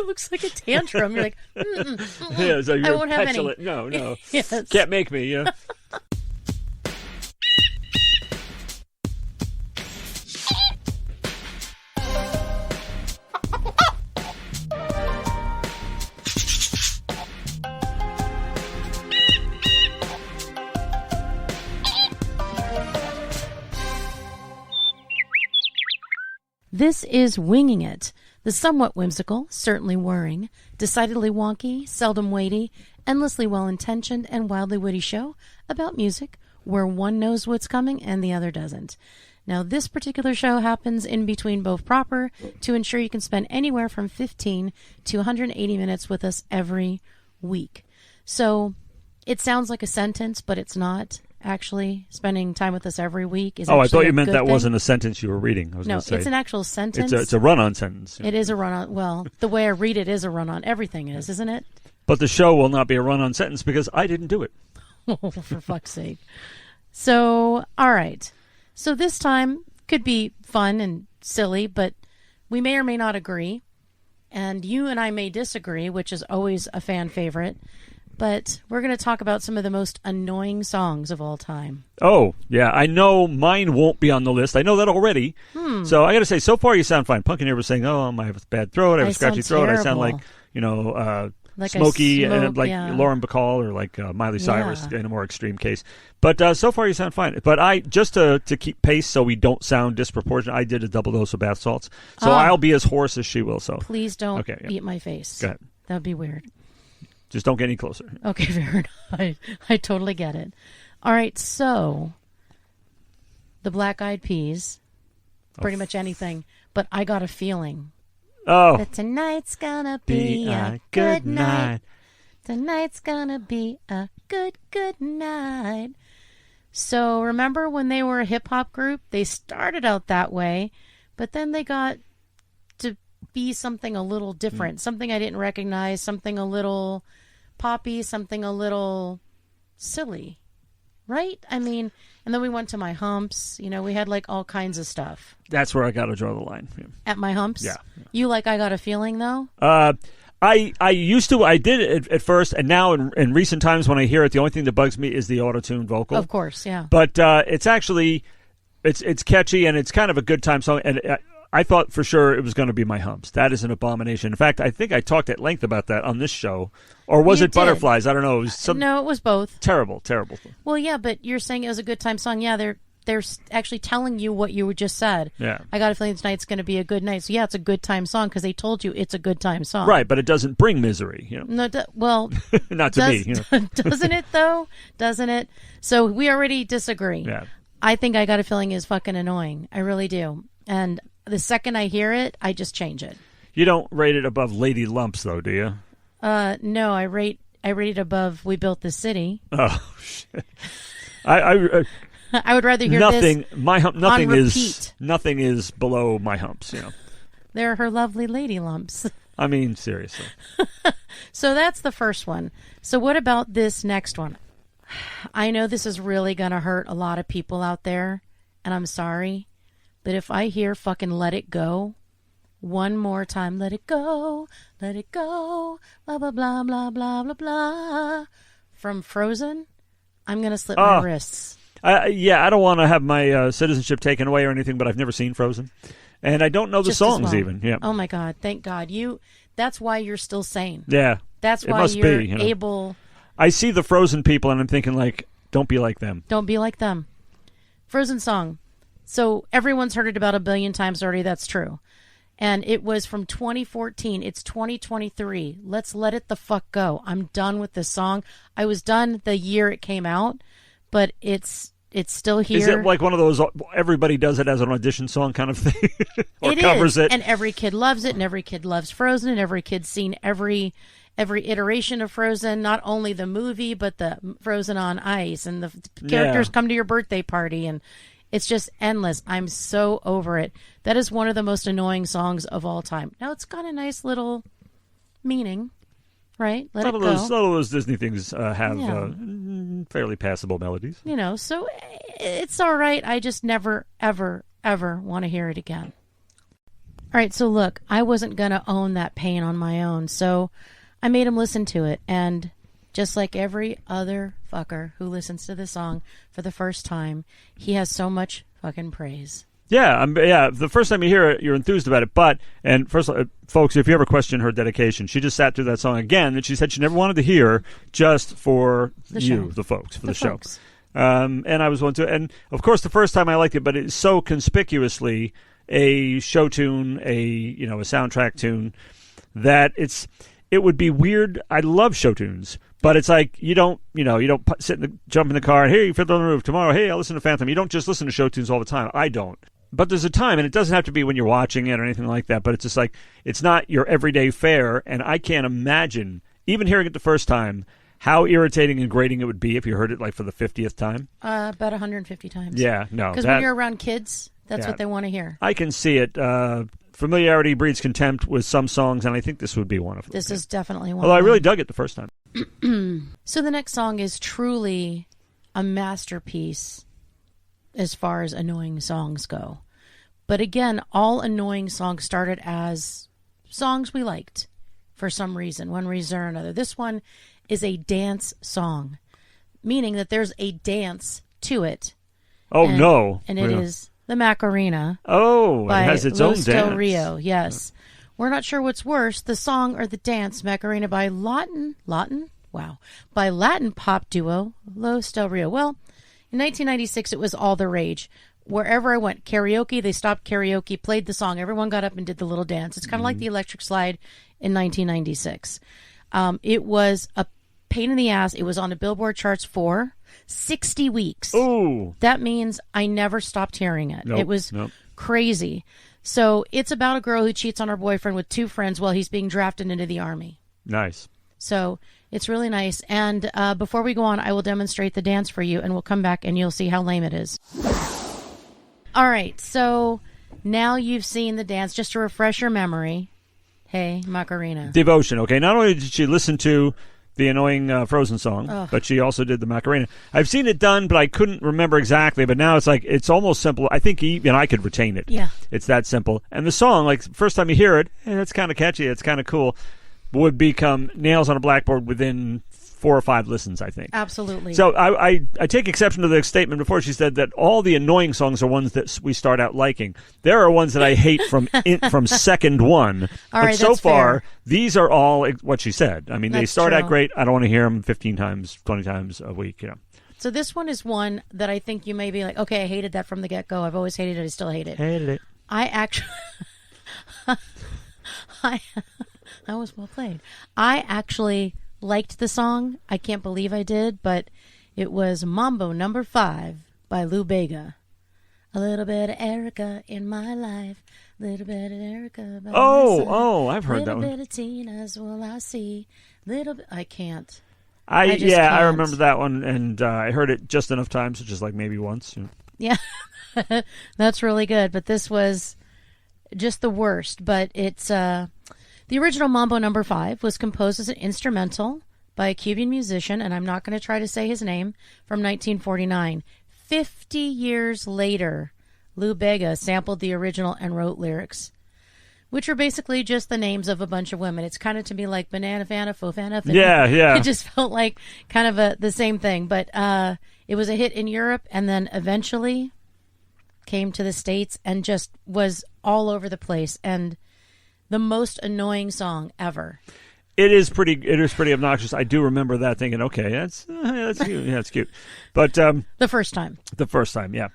It looks like a tantrum. You're like, Yeah, so you're I won't have petulant. any. No. Yes. Can't make me, yeah. This is Winging It, the somewhat whimsical, certainly whirring, decidedly wonky, seldom weighty, endlessly well-intentioned, and wildly witty show about music where one knows what's coming and the other doesn't. Now, this particular show happens in between both proper to ensure you can spend anywhere from 15 to 180 minutes with us every week. So, it sounds like a sentence, but it's not. Actually, spending time with us every week is I thought you a meant good that thing. wasn't a sentence you were reading. I was No, going to say. it's an actual sentence. It's a run-on sentence. It is a run-on. Well, the way I read it is a run-on. Everything is, isn't it? But the show will not be a run-on sentence because I didn't do it. Oh, for fuck's sake. So, all right. So this time could be fun and silly, but we may or may not agree. And you and I may disagree, which is always a fan favorite. But we're going to talk about some of the most annoying songs of all time. Oh, yeah. I know mine won't be on the list. I know that already. So I got to say, so far you sound fine. Punkeneer was saying, I have a bad throat. I have a scratchy throat. I sound like, Like Smokey I smoke, and like yeah. Lauren Bacall or like Miley Cyrus Yeah. in a more extreme case. But so far you sound fine. But I just to keep pace so we don't sound disproportionate, I did a double dose of bath salts. So I'll be as hoarse as she will. So Please don't Okay, yeah. eat my face. Go ahead. That would be weird. Just don't get any closer. Okay, fair enough. I totally get it. All right, so the Black Eyed Peas, pretty much anything, but I got a feeling Oh, that tonight's gonna be a good night. Tonight's gonna be a good night. So remember when they were a hip-hop group? They started out that way, but then they got to be something a little different, something I didn't recognize, something a little poppy, something a little silly, right? I mean, and then we went to My Humps. We had like all kinds of stuff. that's where I got to draw the line. Yeah. At My Humps? Yeah. You like I Got a Feeling, though? I used to. I did it at first, and now in recent times when I hear it, the only thing that bugs me is the auto-tune vocal. Of course, yeah. But it's actually it's catchy and it's kind of a good time song. And I thought for sure it was going to be My Humps. That is an abomination. In fact, I think I talked at length about that on this show, or was You it did. Butterflies? I don't know. It was No, it was both. terrible. Well, yeah, but you're saying it was a good time song. Yeah, they're actually telling you what you just said. Yeah. I got a feeling tonight's going to be a good night. So yeah, it's a good time song because they told you it's a good time song. Right, but it doesn't bring misery. No, well, Not to me. doesn't it though? Doesn't it? So we already disagree. Yeah. I think I Got a Feeling is fucking annoying. I really do. And the second I hear it, I just change it. You don't rate it above Lady Lumps, though, do you? No, I rate it above We Built This City. Oh shit! I I would rather hear nothing. this Nothing on is repeat. nothing is below My Humps. They're her lovely lady lumps. I mean, seriously. So that's the first one. So what about this next one? I know this is really going to hurt a lot of people out there, and I'm sorry, but if I hear fucking Let It Go one more time, let it go, blah, blah, blah, blah, blah, blah, blah, from Frozen, I'm going to slip my wrists. I don't want to have my citizenship taken away or anything, but I've never seen Frozen, and I don't know the Just as songs well. even. Yeah. Oh my God! Thank God that's why you're still sane. Yeah. That's It why must you're be, able. I see the Frozen people, and I'm thinking like, don't be like them. Don't be like them. Frozen song. So everyone's heard it about 1 billion times already. That's true. And it was from 2014. It's 2023. Let's let it the fuck go. I'm done with this song. I was done the year it came out, but it's still here. Is it like one of those everybody does it as an audition song kind of thing, or It covers is. it? And every kid loves it, and every kid loves Frozen, and every kid's seen every iteration of Frozen, not only the movie, but the Frozen on Ice, and the characters come to your birthday party, and it's just endless. I'm so over it. That is one of the most annoying songs of all time. Now, it's got a nice little meaning, right? Let Some it of go. those Disney things have Yeah. fairly passable melodies. So it's all right. I just never, ever, ever want to hear it again. All right, so look, I wasn't going to own that pain on my own, so I made him listen to it, and just like every other fucker who listens to this song for the first time, he has so much fucking praise. Yeah, the first time you hear it, you're enthused about it. And first, folks, if you ever question her dedication, she just sat through that song again, and she said she never wanted to hear just for the folks, for the show. And I was one too. And, of course, the first time I liked it, but it's so conspicuously a show tune, a soundtrack tune, that it would be weird. I love show tunes. But it's like you don't jump in the car and, hey, you Fiddler on the Roof tomorrow. Hey, I'll listen to Phantom. You don't just listen to show tunes all the time. I don't. But there's a time, and it doesn't have to be when you're watching it or anything like that. But it's just like it's not your everyday fare, and I can't imagine even hearing it the first time how irritating and grating it would be if you heard it like for the 50th time. About 150 times. Yeah, no. Because when you're around kids, that's what they want to hear. I can see it. Familiarity breeds contempt with some songs, and I think this would be one of them. This is definitely one. Although I really dug it the first time. So the next song is truly a masterpiece as far as annoying songs go. But again, all annoying songs started as songs we liked for some reason, one reason or another. This one is a dance song, meaning that there's a dance to it. Oh, no. And it is the Macarena. Oh, it has its own Los dance. Del Rio, yes. We're not sure what's worse, the song or the dance, Macarena by Latin pop duo Los Del Rio. Well, in 1996, it was all the rage. Wherever I went, karaoke, they stopped karaoke, played the song. Everyone got up and did the little dance. It's kind of like the Electric Slide in 1996. It was a pain in the ass. It was on the Billboard charts for 60 weeks. Ooh. That means I never stopped hearing it. Nope, It was crazy. So it's about a girl who cheats on her boyfriend with two friends while he's being drafted into the army. Nice. So it's really nice. And before we go on, I will demonstrate the dance for you, and we'll come back and you'll see how lame it is. All right. So now you've seen the dance. Just to refresh your memory. Hey, Macarena. Devotion. Okay. Not only did she listen to the annoying Frozen song, but she also did the Macarena. I've seen it done, but I couldn't remember exactly. But now it's almost simple. I think even I could retain it. Yeah. It's that simple. And the song, like, first time you hear it, it's kind of catchy. It's kind of cool. Would become nails on a blackboard within 4 or 5 listens, I think. Absolutely. So I take exception to the statement before. She said that all the annoying songs are ones that we start out liking. There are ones that I hate from second one. All right, but so that's far, fair. These are all what she said. I mean, they That's start true. out great. I don't want to hear them 15 times, 20 times a week. So this one is one that I think you may be like, okay, I hated that from the get-go. I've always hated it. I still hate it. Hated it. I actually... That was well played. I actually liked the song. I can't believe I did, but it was Mambo No. 5 by Lou Bega. A little bit of Erica in my life. A little bit of Erica by my side. I've heard that one. Little bit of Tina's will I see. Little bit... I can't. I just can't. remember that one, and I heard it just enough times, just like maybe once. Yeah. That's really good, but this was just the worst. But it's... The original Mambo No. 5 was composed as an instrumental by a Cuban musician, and I'm not going to try to say his name, from 1949. 50 years later, Lou Bega sampled the original and wrote lyrics, which are basically just the names of a bunch of women. It's kind of to me like Banana Fana, Fofana. Yeah. It just felt like kind of the same thing. But it was a hit in Europe and then eventually came to the States and just was all over the place. And the most annoying song ever. It is pretty obnoxious. I do remember that thinking, okay, that's cute. Yeah, that's cute. But the first time, yeah.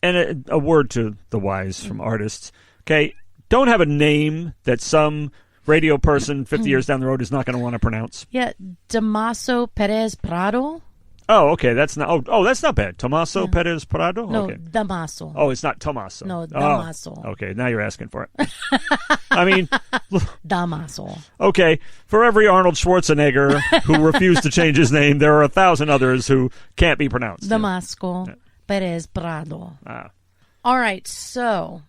And a word to the wise from artists. Okay, don't have a name that some radio person 50 years down the road is not going to want to pronounce. Yeah, Damaso Perez Prado. Oh, okay. That's not. Oh, that's not bad. Tomaso Perez Prado. No, okay. Damaso. Oh, it's not Tomaso. No, Damaso. Oh, okay, now you're asking for it. I mean, Damaso. Okay, for every Arnold Schwarzenegger who refused to change his name, there are 1,000 others who can't be pronounced. Damaso Perez Prado. Ah. All right, so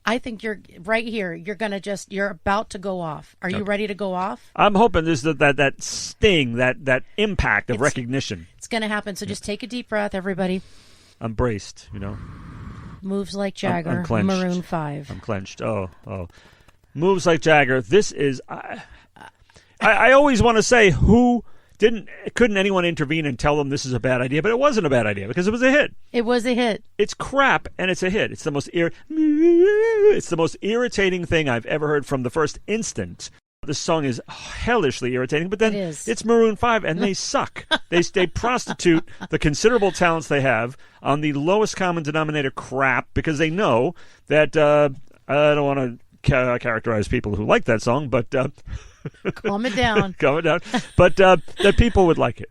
I think you're right here. You're about to go off. Are you ready to go off? I'm hoping there's that sting, that impact of recognition. It's going to happen. So just take a deep breath, everybody. I'm braced, Moves Like Jagger, I'm clenched. Maroon 5. I'm clenched. Oh. Moves Like Jagger. This is... I always want to say couldn't anyone intervene and tell them this is a bad idea? But it wasn't a bad idea because it was a hit. It was a hit. It's crap and it's a hit. It's the most irritating thing I've ever heard from the first instant. This song is hellishly irritating, but then it's Maroon 5 and they suck. They prostitute the considerable talents they have on the lowest common denominator crap because they know that I don't want to characterize people who like that song, but calm it down. Calm it down. But that people would like it.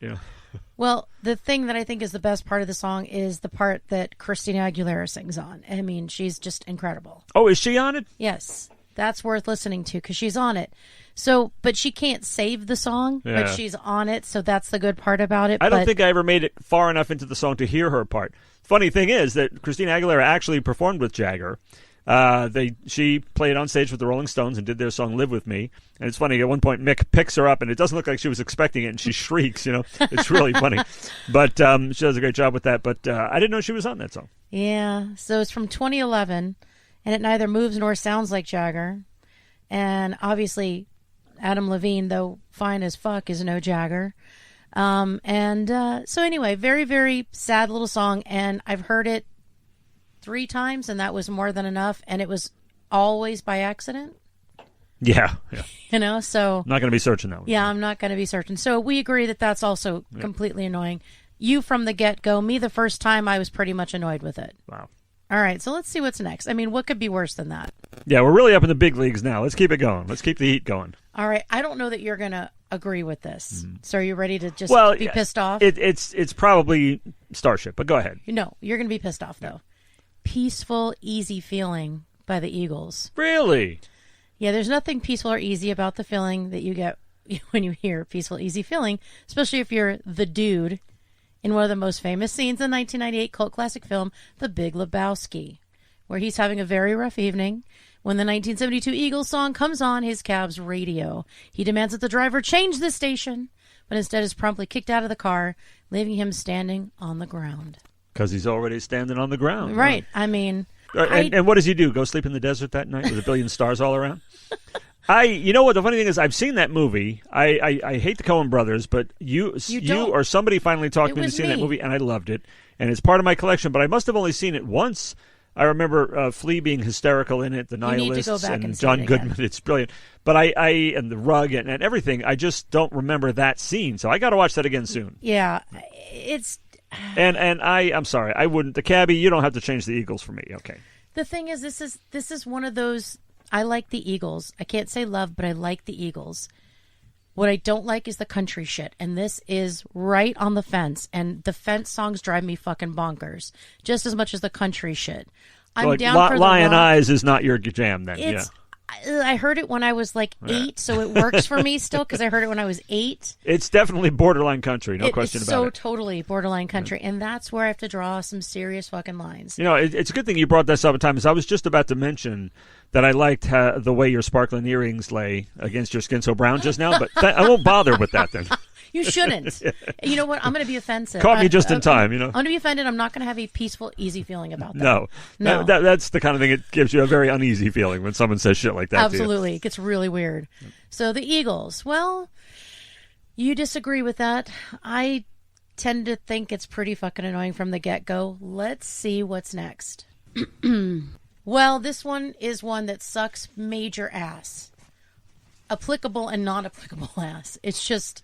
Well, the thing that I think is the best part of the song is the part that Christina Aguilera sings on. I mean, she's just incredible. Oh, is she on it? Yes. That's worth listening to because she's on it. So, but she can't save the song, but she's on it, so that's the good part about it. I don't think I ever made it far enough into the song to hear her part. Funny thing is that Christina Aguilera actually performed with Jagger. She played on stage with the Rolling Stones and did their song "Live with Me." And it's funny, at one point Mick picks her up and it doesn't look like she was expecting it and she shrieks, It's really funny. But she does a great job with that. But I didn't know she was on that song. Yeah, so it's from 2011 and it neither moves nor sounds like Jagger. And obviously Adam Levine, though fine as fuck, is no Jagger. So anyway, very, very sad little song, and I've heard it 3 times, and that was more than enough, and it was always by accident. Yeah. So... I'm not going to be searching that one. Yeah, I'm not going to be searching. So we agree that that's also completely annoying. You from the get-go, me the first time, I was pretty much annoyed with it. Wow. All right, so let's see what's next. I mean, what could be worse than that? Yeah, we're really up in the big leagues now. Let's keep it going. Let's keep the heat going. All right, I don't know that you're going to agree with this. So are you ready to just be pissed off? It's probably Starship, but go ahead. No, you're going to be pissed off, though. Peaceful, Easy Feeling by the Eagles. Really? Yeah, there's nothing peaceful or easy about the feeling that you get when you hear Peaceful, Easy Feeling, especially if you're the dude in one of the most famous scenes in the 1998 cult classic film, The Big Lebowski, where he's having a very rough evening. When the 1972 Eagles song comes on his cab's radio, he demands that the driver change the station, but instead is promptly kicked out of the car, leaving him standing on the ground. Because he's already standing on the ground. Right. I mean... And what does he do? Go sleep in the desert that night with a billion stars all around? You know what? The funny thing is, I've seen that movie. I hate the Coen brothers, but you or somebody finally talked me into seeing that movie, and I loved it. And it's part of my collection, but I must have only seen it once. I remember Flea being hysterical in it, the Nihilists, and John Goodman. It's brilliant. But and the rug and everything, I just don't remember that scene. So I got to watch that again soon. Yeah, it's... And I'm sorry, I wouldn't. The cabbie, you don't have to change the Eagles for me. Okay. The thing is, this is one of those... I like the Eagles. I can't say love, but I like the Eagles. What I don't like is the country shit, and this is right on the fence. And the fence songs drive me fucking bonkers, just as much as the country shit. I'm down for Lion Eyes is not your jam, then. I heard it when I was like 8, so it works for me still because I heard it when I was 8. It's definitely borderline country, no question about it. It's so totally borderline country, and that's where I have to draw some serious fucking lines. It's a good thing you brought this up at time, because I was just about to mention that I liked the way your sparkling earrings lay against your skin so brown just now, but I won't bother with that then. You shouldn't. You know what? I'm going to be offensive. Caught me just in time, I'm going to be offended. I'm not going to have a peaceful, easy feeling about that. No. That's the kind of thing that gives you a very uneasy feeling when someone says shit like that. Absolutely. It gets really weird. So the Eagles. Well, you disagree with that. I tend to think it's pretty fucking annoying from the get-go. Let's see what's next. Well, this one is one that sucks major ass. Applicable and non-applicable ass. It's just...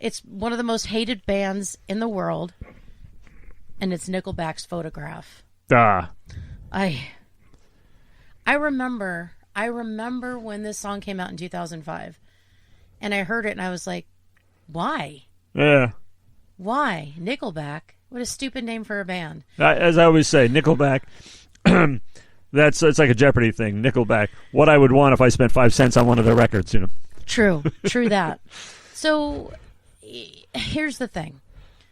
it's one of the most hated bands in the world, and it's Nickelback's Photograph. I remember when this song came out in 2005, and I heard it, and I was like, why? Yeah. Why? Nickelback? What a stupid name for a band. As I always say, Nickelback... it's like a Jeopardy thing. Nickelback. What I would want if I spent 5 cents on one of their records, True that. So here's the thing.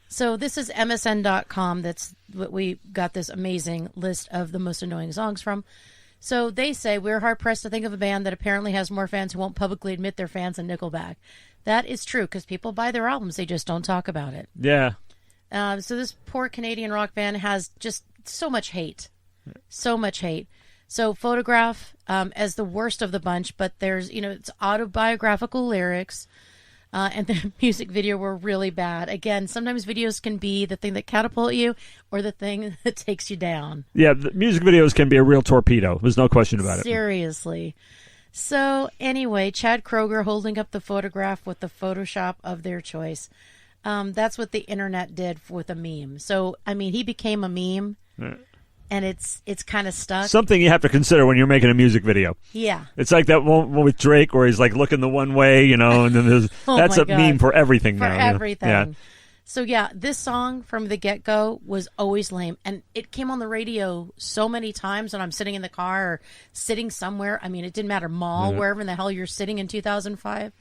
So this is MSN.com. That's what we got this amazing list of the most annoying songs from. So they say, we're hard-pressed to think of a band that apparently has more fans who won't publicly admit they're fans than Nickelback. That is true, because people buy their albums. They just don't talk about it. Yeah. So this poor Canadian rock band has just so much hate. So much hate. So Photograph as the worst of the bunch, but there's, it's autobiographical lyrics. And the music video were really bad. Again, sometimes videos can be the thing that catapult you or the thing that takes you down. Yeah, the music videos can be a real torpedo. There's no question about it. Seriously. So anyway, Chad Kroeger holding up the photograph with the Photoshop of their choice. That's what the internet did with a meme. So, I mean, he became a meme. Yeah. And it's kind of stuck. Something you have to consider when you're making a music video. Yeah. It's like that one with Drake where he's like looking the one way, and then there's that's a meme for everything now. For everything. Yeah. So yeah, this song from the get-go was always lame. And it came on the radio so many times when I'm sitting in the car or sitting somewhere. I mean, it didn't matter, mall, wherever in the hell you're sitting in 2005.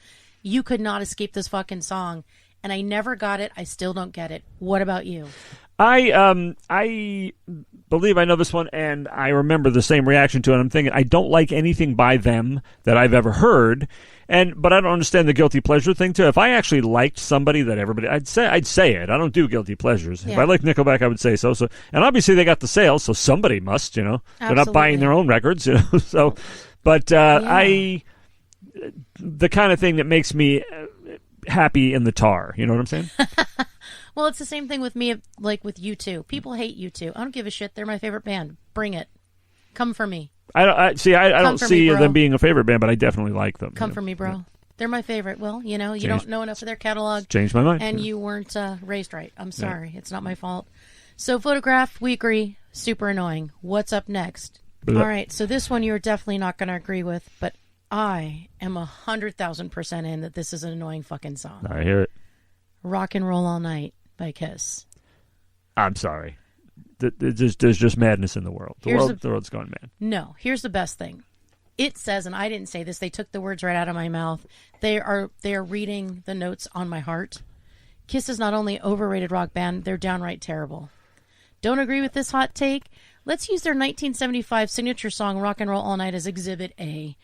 You could not escape this fucking song. And I never got it. I still don't get it. What about you? I believe I know this one, and I remember the same reaction to it. I'm thinking I don't like anything by them that I've ever heard, but I don't understand the guilty pleasure thing too. If I actually liked somebody that everybody, I'd say it. I don't do guilty pleasures. Yeah. If I like Nickelback, I would say so. So, and obviously they got the sales, so somebody must, They're not buying their own records, So, but the kind of thing that makes me happy in the tar. You know what I'm saying? Well, it's the same thing with me, like with U2. People hate U2. I don't give a shit. They're my favorite band. Bring it. Come for me. I don't see them being a favorite band, but I definitely like them. Come for me, bro. Yeah. They're my favorite. Well, you don't know enough of their catalog. Changed my mind. And you weren't raised right. I'm sorry. Yeah. It's not my fault. So Photograph, we agree. Super annoying. What's up next? All right. So this one you're definitely not going to agree with, but I am 100,000% in that this is an annoying fucking song. I hear it. Rock and Roll All Night by Kiss. I'm sorry. There's just madness in the world. The world's gone mad. No. Here's the best thing. It says, and I didn't say this, they took the words right out of my mouth. They are reading the notes on my heart. Kiss is not only an overrated rock band, they're downright terrible. Don't agree with this hot take? Let's use their 1975 signature song Rock and Roll All Night as Exhibit A.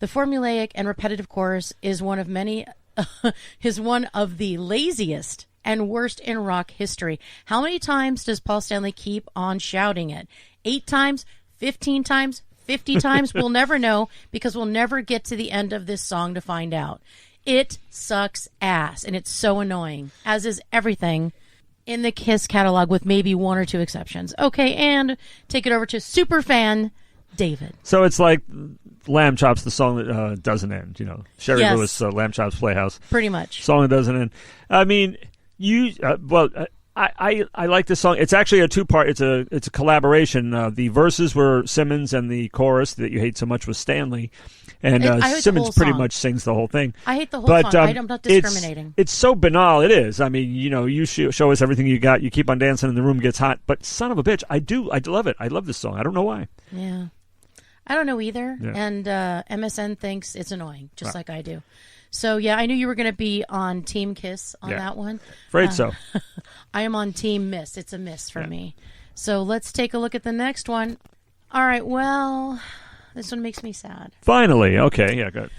The formulaic and repetitive chorus is one of the laziest and worst in rock history. How many times does Paul Stanley keep on shouting it? 8 times? 15 times? 50 times? We'll never know because we'll never get to the end of this song to find out. It sucks ass, and it's so annoying, as is everything in the Kiss catalog with maybe 1 or 2 exceptions. Okay, and take it over to superfan David. So it's like Lamb Chops, the song that doesn't end, Sherry Lewis, Lamb Chops Playhouse. Pretty much. Song that doesn't end. I mean, I like this song. It's actually a 2-part. It's a collaboration. The verses were Simmons, and the chorus that you hate so much was Stanley. And Simmons pretty much sings the whole thing. I hate the whole song. I'm not discriminating. It's so banal. It is. I mean, you show us everything you got. You keep on dancing, and the room gets hot. But son of a bitch, I love it. I love this song. I don't know why. Yeah. I don't know either. Yeah. And MSN thinks it's annoying, just like I do. So, yeah, I knew you were going to be on Team Kiss on that one. Afraid so. I am on Team Miss. It's a miss for me. So let's take a look at the next one. All right, well, this one makes me sad. Finally. Okay, yeah, good.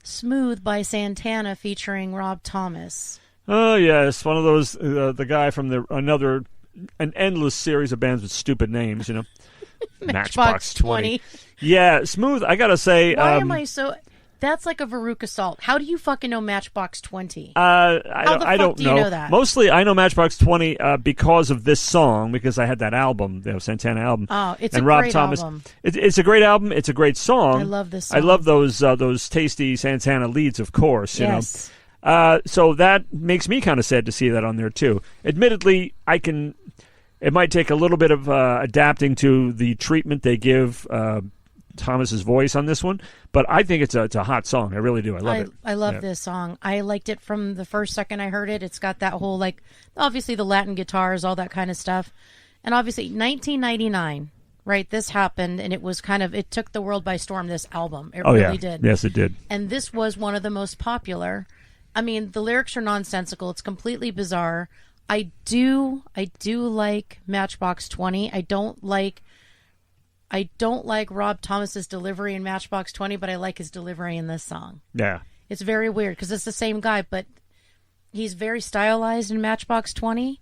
Smooth by Santana featuring Rob Thomas. Oh, yes, one of those, the guy from an endless series of bands with stupid names, Matchbox 20. Yeah, Smooth, I got to say. Why am I so... That's like a Veruca Salt. How do you fucking know Matchbox 20? I don't know. Do you know that? Mostly, I know Matchbox 20 because of this song, because I had that album, the Santana album. Oh, it's and a Rob great Thomas. album. It's a great album. It's a great song. I love this song. I love those tasty Santana leads, of course. Yes. So that makes me kind of sad to see that on there too. Admittedly, it might take a little bit of adapting to the treatment they give Thomas's voice on this one, but I think it's a hot song. I really do. I love it. I love this song. I liked it from the first second I heard it. It's got that whole, obviously the Latin guitars, all that kind of stuff. And obviously 1999, right? This happened, and it took the world by storm, this album. It really did. Yes, it did. And this was one of the most popular. I mean, the lyrics are nonsensical. It's completely bizarre. I do like Matchbox 20. I don't like Rob Thomas's delivery in Matchbox 20, but I like his delivery in this song. Yeah. It's very weird because it's the same guy, but he's very stylized in Matchbox 20.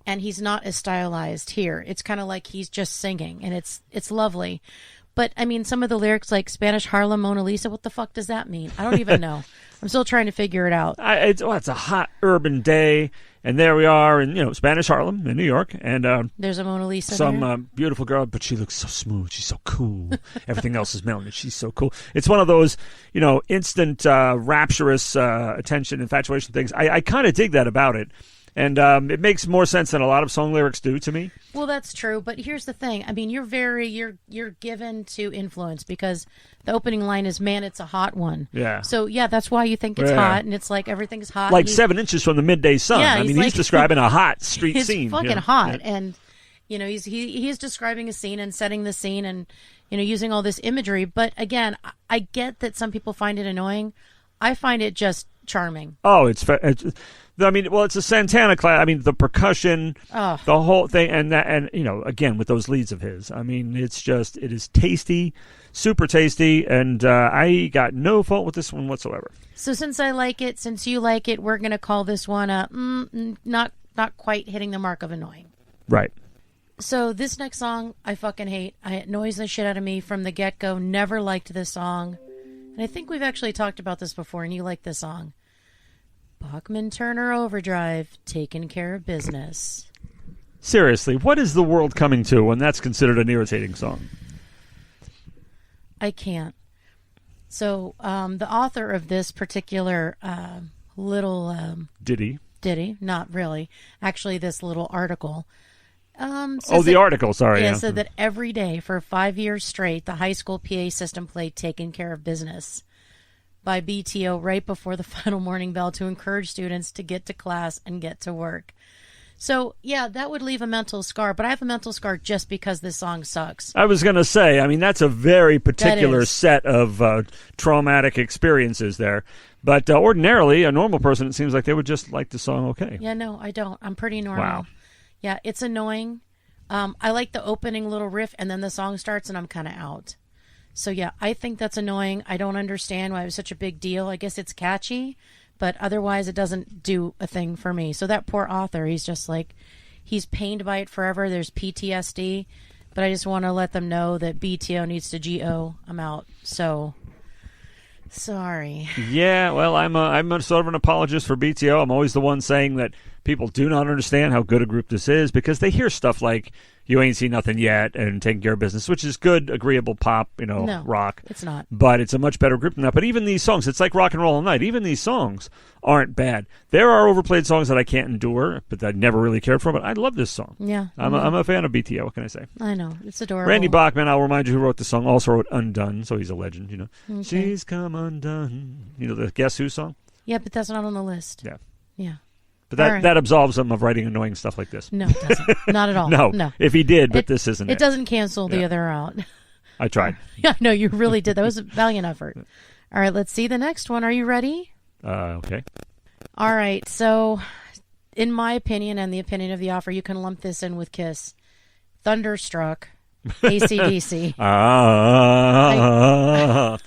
and he's not as stylized here. It's kind of like he's just singing, and it's lovely. But I mean, some of the lyrics like Spanish Harlem, Mona Lisa, what the fuck does that mean? I don't even know. I'm still trying to figure it out. It's a hot urban day, and there we are in Spanish Harlem in New York, and there's a Mona Lisa. Some beautiful girl, but she looks so smooth. She's so cool. Everything else is melanated. She's so cool. It's one of those instant rapturous attention, infatuation things. I kind of dig that about it. And it makes more sense than a lot of song lyrics do to me. Well, that's true. But here's the thing. I mean, you're given to influence because the opening line is, man, it's a hot one. Yeah. So, yeah, that's why you think it's hot. And it's like everything's hot. Like 7 inches from the midday sun. Yeah, I mean, he's describing a hot street it's scene. It's fucking hot. Yeah. And, he's describing a scene and setting the scene and, using all this imagery. But, again, I get that some people find it annoying. I find it just charming. Oh, it's a Santana class. I mean, the percussion, the whole thing, and again with those leads of his. I mean, it is tasty, super tasty, and I got no fault with this one whatsoever. So since I like it, since you like it, we're gonna call this one not quite hitting the mark of annoying. Right. So this next song, I fucking hate. It annoys the shit out of me from the get-go. Never liked this song. And I think we've actually talked about this before, and you like this song. Bachman Turner Overdrive, taking care of business. Seriously, what is the world coming to when that's considered an irritating song? I can't. So the author of this particular little... Ditty, not really. Actually, this little article... the article, sorry. Yeah, said that every day for 5 years straight, the high school PA system played Taking Care of Business by BTO right before the final morning bell to encourage students to get to class and get to work. So, yeah, that would leave a mental scar, but I have a mental scar just because this song sucks. I was going to say, I mean, that's a very particular set of traumatic experiences there. But ordinarily, a normal person, it seems like they would just like the song okay. Yeah, no, I don't. I'm pretty normal. Wow. Yeah, it's annoying. I like the opening little riff, and then the song starts, and I'm kind of out. So, yeah, I think that's annoying. I don't understand why it was such a big deal. I guess it's catchy, but otherwise it doesn't do a thing for me. So that poor author, he's just like, he's pained by it forever. There's PTSD, but I just want to let them know that BTO needs to GO. I'm out. So, sorry. Yeah, well, I'm a sort of an apologist for BTO. I'm always the one saying that people do not understand how good a group this is because they hear stuff like You Ain't Seen Nothing Yet and Taking Care of Business, which is good, agreeable pop, no, rock. It's not. But it's a much better group than that. But even these songs, it's like Rock and Roll All Night. Even these songs aren't bad. There are overplayed songs that I can't endure, but that I never really cared for. But I love this song. Yeah. I'm a fan of BTO. What can I say? I know. It's adorable. Randy Bachman, I'll remind you, who wrote the song, also wrote Undone, so he's a legend, Okay. She's come undone. The Guess Who song? Yeah, but that's not on the list. Yeah. Yeah. But that absolves him of writing annoying stuff like this. No, it doesn't. Not at all. No. If he did, but this isn't it. It doesn't cancel the other out. I tried. Yeah, no, you really did. That was a valiant effort. All right, let's see the next one. Are you ready? Okay. All right, so in my opinion and the opinion of the offer, you can lump this in with Kiss. Thunderstruck, AC/DC.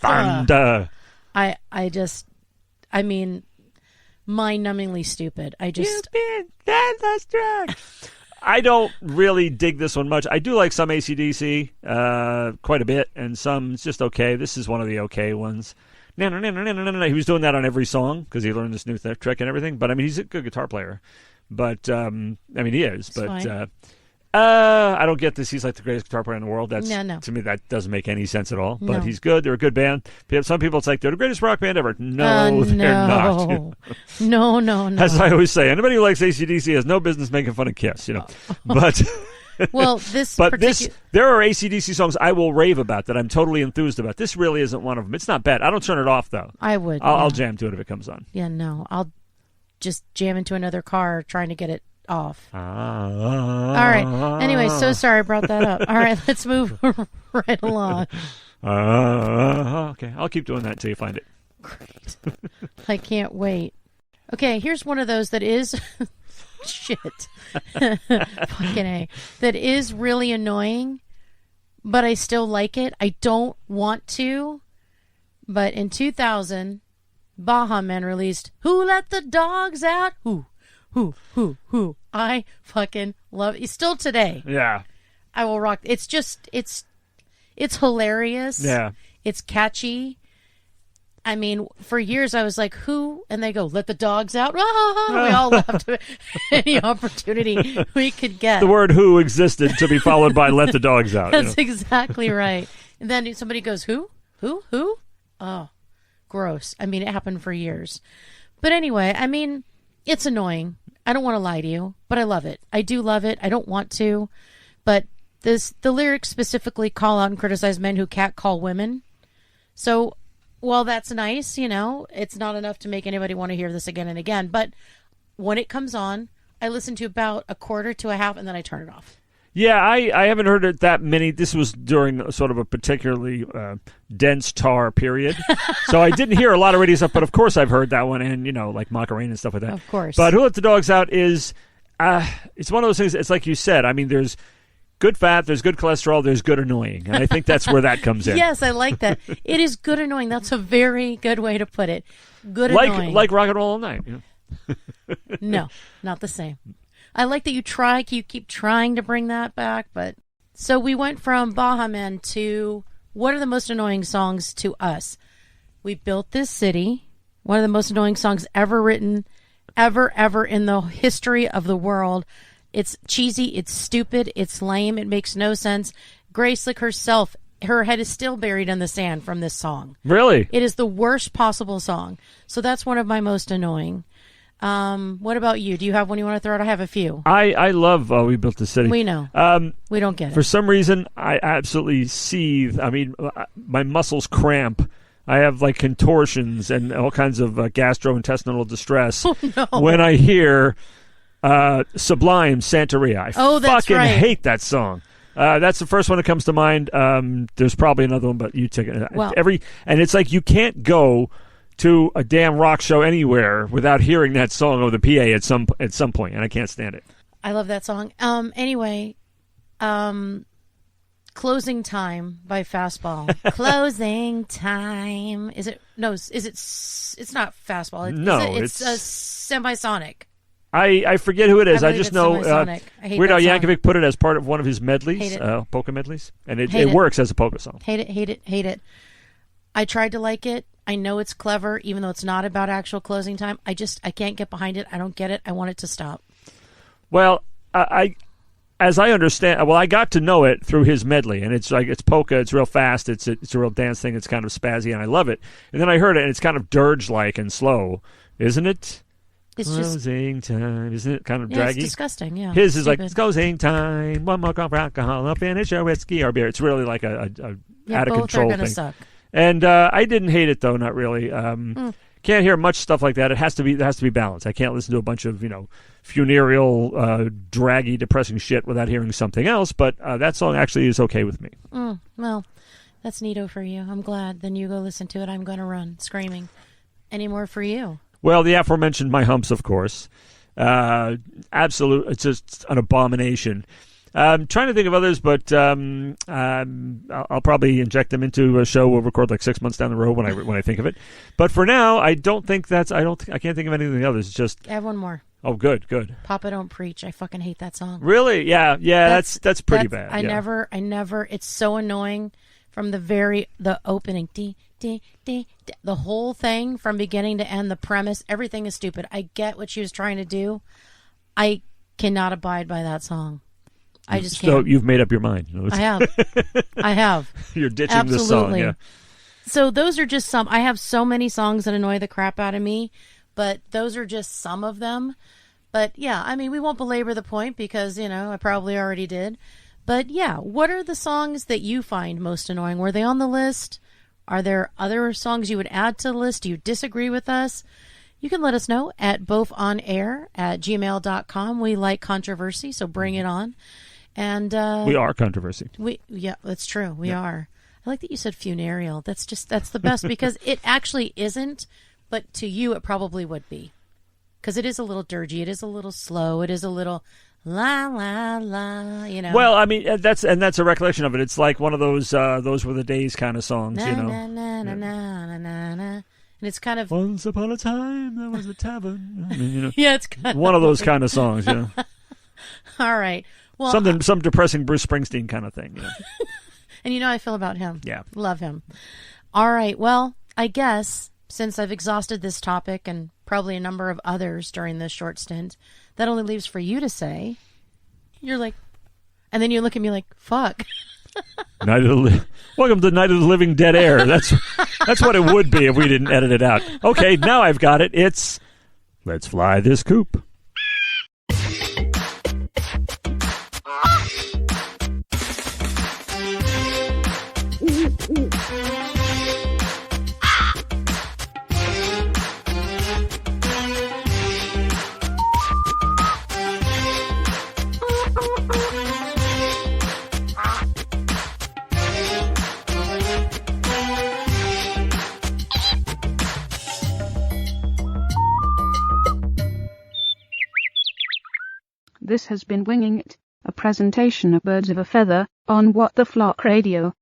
Thunder. I mean, mind-numbingly stupid. You've been thunderstruck. I don't really dig this one much. I do like some AC/DC quite a bit, and some it's just okay. This is one of the okay ones. He was doing that on every song because he learned this new trick and everything. But I mean, he's a good guitar player. But I mean, he is. But I don't get this. He's like the greatest guitar player in the world. That's no. To me, that doesn't make any sense at all. But No. he's good. They're a good band. Some people, it's like they're the greatest rock band ever. No, they're not. No. As I always say, anybody who likes AC/DC has no business making fun of Kiss. But. Well, there are AC/DC songs I will rave about that I'm totally enthused about. This really isn't one of them. It's not bad. I don't turn it off though. I would. I'll jam to it if it comes on. Yeah, no. I'll just jam into another car trying to get it off. All right. Anyway, so sorry I brought that up. All right, let's move right along. Okay, I'll keep doing that until you find it. Great. I can't wait. Okay, here's one of those that is shit. Fucking A. That is really annoying, but I still like it. I don't want to, but in 2000, Baha Men released Who Let the Dogs Out? Who? I fucking love it. Still today. Yeah. I will rock. It's just, it's hilarious. Yeah. It's catchy. I mean, for years I was like, who? And they go, let the dogs out. We all laughed at any opportunity we could get. The word who existed to be followed by let the dogs out. That's exactly right. And then somebody goes, who? Who? Oh, gross. I mean, it happened for years. But anyway, I mean, it's annoying. I don't want to lie to you, but I love it. I do love it. I don't want to. But the lyrics specifically call out and criticize men who catcall women. So, well, that's nice, it's not enough to make anybody want to hear this again and again. But when it comes on, I listen to about a quarter to a half, and then I turn it off. Yeah, I haven't heard it that many. This was during sort of a particularly dense tar period. So I didn't hear a lot of radio stuff, but of course I've heard that one and, like Macarena and stuff like that. Of course. But Who Let the Dogs Out is, it's one of those things, it's like you said, I mean, there's good fat, there's good cholesterol, there's good annoying. And I think that's where that comes in. Yes, I like that. It is good annoying. That's a very good way to put it. Good annoying. Like Rock and Roll All Night. No, not the same. I like that you keep trying to bring that back. But so we went from Baha Men to what are the most annoying songs to us? We Built This City, one of the most annoying songs ever written, ever in the history of the world. It's cheesy, it's stupid, it's lame, it makes no sense. Grace Slick herself, her head is still buried in the sand from this song. Really? It is the worst possible song. So that's one of my most annoying. What about you? Do you have one you want to throw out? I have a few. I love We Built This City. We know. We don't get it. For some reason, I absolutely seethe. I mean, my muscles cramp. I have like contortions and all kinds of gastrointestinal distress when I hear Sublime Santeria. I fucking hate that song. That's the first one that comes to mind. There's probably another one, but you take it. Well, and it's like you can't go to a damn rock show anywhere without hearing that song over the PA at some point, and I can't stand it. I love that song. Anyway, Closing Time by Fastball. Closing Time. Is it? No, is it? It's not Fastball. It's Semisonic. I forget who it is. I just know Weird Al Yankovic put it as part of one of his medleys, polka medleys, and it works as a polka song. Hate it. I tried to like it. I know it's clever, even though it's not about actual closing time. I can't get behind it. I don't get it. I want it to stop. Well, as I understand, I got to know it through his medley, and it's like it's polka. It's real fast. It's a real dance thing. It's kind of spazzy, and I love it. And then I heard it, and it's kind of dirge-like and slow, isn't it? It's closing time, isn't it? Kind of draggy. It's disgusting. Yeah. His is like it's closing time. One more cup of alcohol. I'll finish your whiskey or beer. It's really like a out of control thing. Suck. And I didn't hate it though, not really. Can't hear much stuff like that. It has to be balanced. I can't listen to a bunch of funereal, draggy, depressing shit without hearing something else. But that song actually is okay with me. Well, that's neato for you. I'm glad. Then you go listen to it. I'm going to run screaming. Any more for you? Well, the aforementioned My Humps, of course. Absolute. It's just an abomination. I'm trying to think of others, but I'll probably inject them into a show we'll record like 6 months down the road when I think of it. But for now, I can't think of anything others. It's just I have one more. Oh, good. Papa Don't Preach. I fucking hate that song. Really? Yeah. That's pretty bad. I never. It's so annoying from the opening. The whole thing from beginning to end. The premise, everything is stupid. I get what she was trying to do. I cannot abide by that song. I just can't. So you've made up your mind. I have. You're ditching the song. Yeah. So those are just some. I have so many songs that annoy the crap out of me, but those are just some of them. But yeah, I mean, we won't belabor the point because, I probably already did. But yeah, what are the songs that you find most annoying? Were they on the list? Are there other songs you would add to the list? Do you disagree with us? You can let us know at bofonair@gmail.com. We like controversy, so bring it on. And we are controversy. Yeah, that's true. We are. I like that you said funereal. That's the best because it actually isn't, but to you it probably would be. Because it is a little dirgy. It is a little slow. It is a little la la la. Well, I mean that's a recollection of it. It's like one of those were the days kind of songs. Na, na, na, na, na, na, na, na. And it's kind of once upon a time there was a tavern. I mean, yeah, it's kind one of those kind of songs. All right. Well, some depressing Bruce Springsteen kind of thing. You know? And you know how I feel about him. Yeah. Love him. All right. Well, I guess since I've exhausted this topic and probably a number of others during this short stint, that only leaves for you to say, you're like, and then you look at me like, fuck. Welcome to Night of the Living Dead Air. That's what it would be if we didn't edit it out. Okay, now I've got it. It's Let's Fly This Coop. This has been Winging It, a presentation of Birds of a Feather on What the Flock Radio.